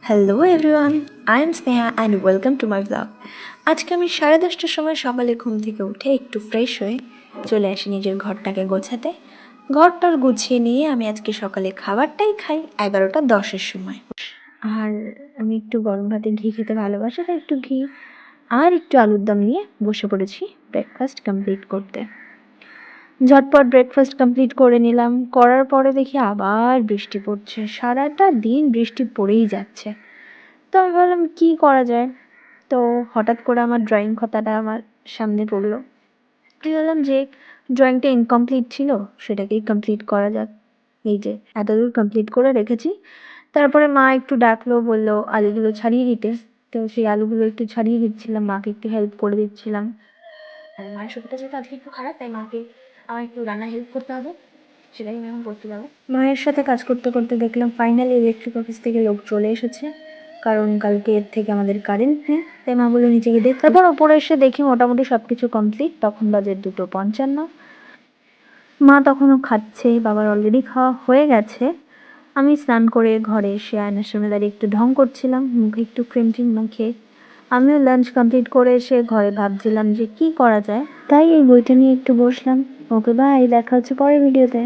Hello everyone, I am Sneha and welcome to my blog. আজকে আমি 10:30টার সময় সকালে ঘুম থেকে উঠে একটু ফ্রেশ হয়ে চলে আসি নিজের ঘরটাকে গোছাতে। ঘরটার গুছিয়ে নিয়ে আমি আজকে সকালে খাবারটাই খাই 11টা 10-এর সময়। আর আমি একটু গরম ভাতে ঘি খেতে ভালোবাসি, তাই একটু ঘি আর একটু আলুর দম নিয়ে বসে পড়েছি ব্রেকফাস্ট কমপ্লিট করতে। ঝটপট ব্রেকফাস্ট কমপ্লিট করে নিলাম। করার পরে দেখি আবার বৃষ্টি পড়ছে, সারাটা দিন বৃষ্টি পড়েই যাচ্ছে। তো আমি ভাবলাম কী করা যায়, তো হঠাৎ করে আমার ড্রয়িং খাতাটা আমার সামনে পড়লো। আমি ভাবলাম যে ড্রয়িংটা ইনকমপ্লিট ছিল, সেটাকেই কমপ্লিট করা যাক। এই যে এতদূর কমপ্লিট করে রেখেছি। তারপরে মা একটু ডাকলো, বললো আলুগুলো ছাড়িয়ে দিতে। তো সেই আলুগুলো একটু ছাড়িয়ে দিচ্ছিলাম, মাকে একটু হেল্প করে দিচ্ছিলাম। আর মায়ের শরীরটা যেহেতু আজকে একটু খারাপ, তাই মাকে আমার একটু রান্না হেল্প করতে হবে, সেটাই আমি এখন করতে যাবো। মায়ের সাথে কাজ করতে করতে দেখলাম ফাইনালি ইলেকট্রিক অফিস থেকে লোক চলে এসেছে, কারণ কালকে এর থেকে আমাদের কারেন্ট নেই। তাই মা বললো নিচে গিয়ে দেখ। তারপর ওপরে এসে দেখি মোটামুটি সব কিছু কমপ্লিট। তখন বাজে 2:55। মা তখনও খাচ্ছে, বাবার অলরেডি খাওয়া হয়ে গেছে। আমি স্নান করে ঘরে এসে আয়নার সামনে দাঁড়িয়ে একটু ঢং করছিলাম, মুখে একটু ক্রিম টিম মাখিয়ে। আমিও লাঞ্চ কমপ্লিট করে এসে ঘরে ভাবছিলাম যে কি করা যায়, তাই এই বইটা নিয়ে একটু বসলাম। ওকে বাই, দেখা হচ্ছে পরের ভিডিওতে।